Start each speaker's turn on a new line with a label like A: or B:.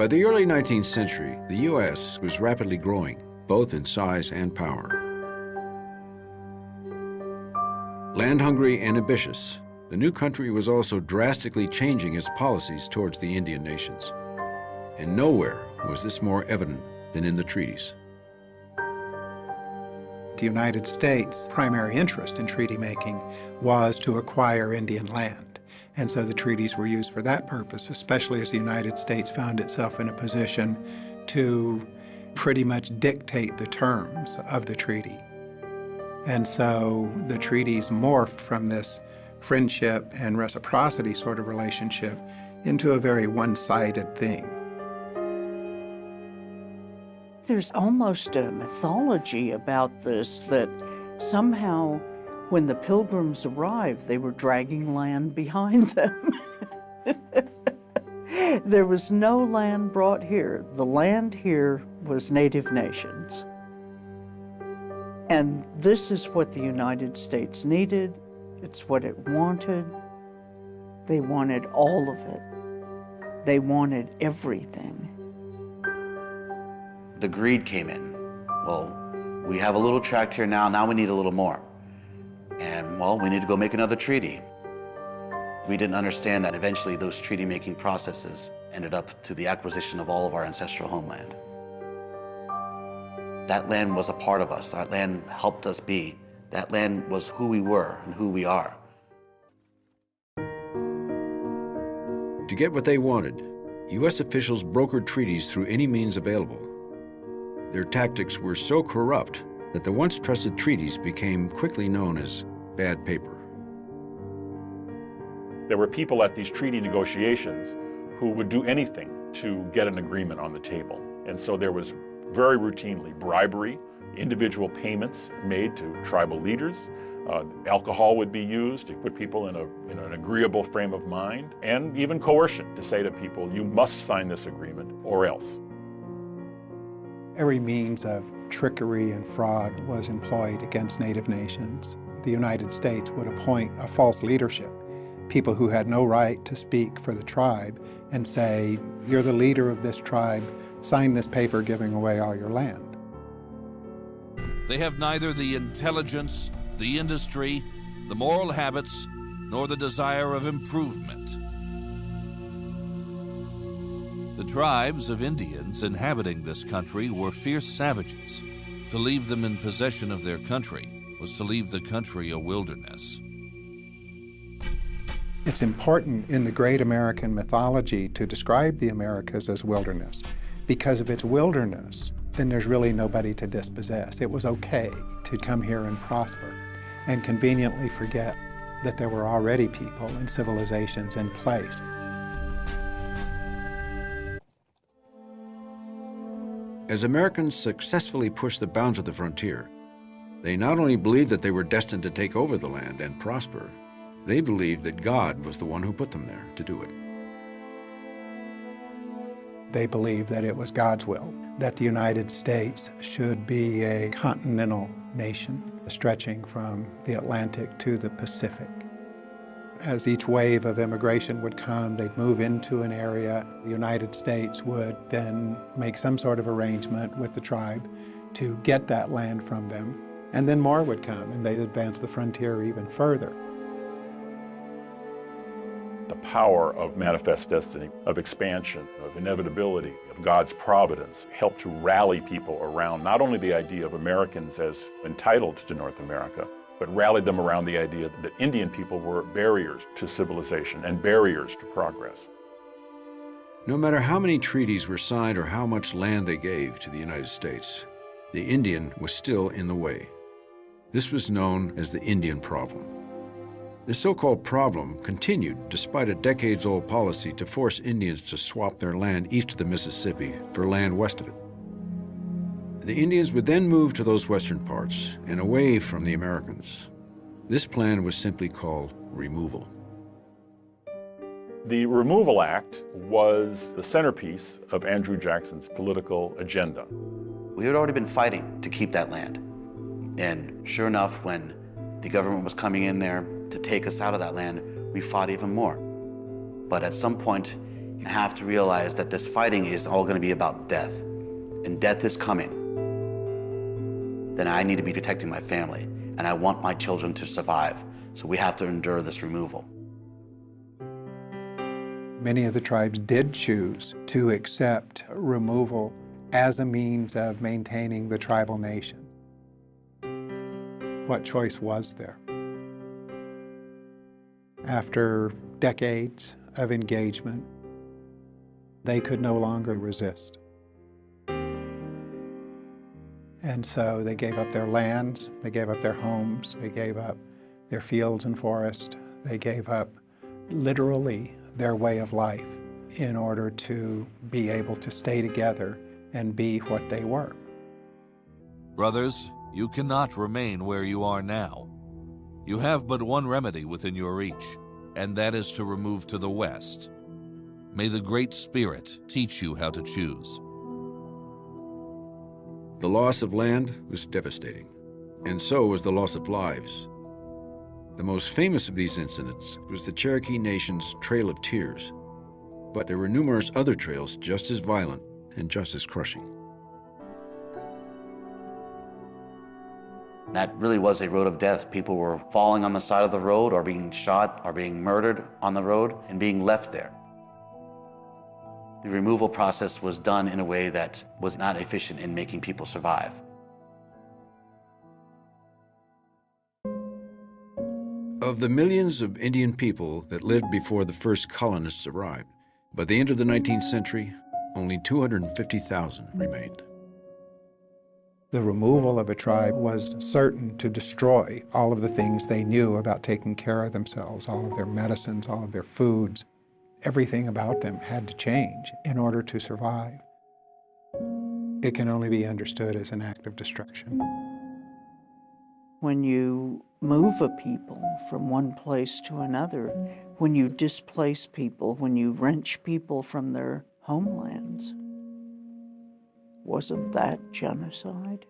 A: By the early 19th century, the U.S. was rapidly growing, both in size and power. Land-hungry and ambitious, the new country was also drastically changing its policies towards the Indian nations. And nowhere was this more evident than in the treaties.
B: The United States' primary interest in treaty making was to acquire Indian land. And so the treaties were used for that purpose, especially as the United States found itself in a position to pretty much dictate the terms of the treaty. And so the treaties morphed from this friendship and reciprocity sort of relationship into a very one-sided thing.
C: There's almost a mythology about this, that somehow when the Pilgrims arrived, they were dragging land behind them. There was no land brought here. The land here was Native nations. And this is what the United States needed. It's what it wanted. They wanted all of it. They wanted everything.
D: The greed came in. Well, we have a little tract here now we need a little more. And, well, we need to go make another treaty. We didn't understand that eventually those treaty-making processes ended up to the acquisition of all of our ancestral homeland. That land was a part of us. That land helped us be. That land was who we were and who we are.
A: To get what they wanted, U.S. officials brokered treaties through any means available. Their tactics were so corrupt that the once trusted treaties became quickly known as bad paper.
E: There were people at these treaty negotiations who would do anything to get an agreement on the table. And so there was very routinely bribery, individual payments made to tribal leaders. Alcohol would be used to put people in an agreeable frame of mind, and even coercion to say to people, you must sign this agreement or else.
B: Every means of trickery and fraud was employed against Native nations. The United States would appoint a false leadership, people who had no right to speak for the tribe, and say, you're the leader of this tribe, sign this paper giving away all your land.
F: They have neither the intelligence, the industry, the moral habits, nor the desire of improvement. The tribes of Indians inhabiting this country were fierce savages. To leave them in possession of their country was to leave the country a wilderness.
B: It's important in the great American mythology to describe the Americas as wilderness. Because of its wilderness, then there's really nobody to dispossess. It was okay to come here and prosper and conveniently forget that there were already people and civilizations in place.
A: As Americans successfully pushed the bounds of the frontier, they not only believed that they were destined to take over the land and prosper, they believed that God was the one who put them there to do it.
B: They believed that it was God's will, that the United States should be a continental nation stretching from the Atlantic to the Pacific. As each wave of immigration would come, they'd move into an area. The United States would then make some sort of arrangement with the tribe to get that land from them, and then more would come, and they'd advance the frontier even further.
E: The power of manifest destiny, of expansion, of inevitability, of God's providence helped to rally people around not only the idea of Americans as entitled to North America, but rallied them around the idea that Indian people were barriers to civilization and barriers to progress.
A: No matter how many treaties were signed or how much land they gave to the United States, the Indian was still in the way. This was known as the Indian problem. This so-called problem continued despite a decades-old policy to force Indians to swap their land east of the Mississippi for land west of it. The Indians would then move to those western parts and away from the Americans. This plan was simply called removal.
E: The Removal Act was the centerpiece of Andrew Jackson's political agenda.
D: We had already been fighting to keep that land. And sure enough, when the government was coming in there to take us out of that land, we fought even more. But at some point, have to realize that this fighting is all going to be about death, and death is coming, then I need to be protecting my family, and I want my children to survive. So we have to endure this removal.
B: Many of the tribes did choose to accept removal as a means of maintaining the tribal nation. What choice was there? After decades of engagement, they could no longer resist. And so they gave up their lands, they gave up their homes, they gave up their fields and forests, they gave up literally their way of life in order to be able to stay together and be what they were.
F: Brothers, you cannot remain where you are now. You have but one remedy within your reach, and that is to remove to the west. May the Great Spirit teach you how to choose.
A: The loss of land was devastating, and so was the loss of lives. The most famous of these incidents was the Cherokee Nation's Trail of Tears, but there were numerous other trails just as violent and just as crushing.
D: That really was a road of death. People were falling on the side of the road or being shot or being murdered on the road and being left there. The removal process was done in a way that was not efficient in making people survive.
A: Of the millions of Indian people that lived before the first colonists arrived, by the end of the 19th century, only 250,000 remained.
B: The removal of a tribe was certain to destroy all of the things they knew about taking care of themselves, all of their medicines, all of their foods. Everything about them had to change in order to survive. It can only be understood as an act of destruction.
C: When you move a people from one place to another, when you displace people, when you wrench people from their homelands, wasn't that genocide?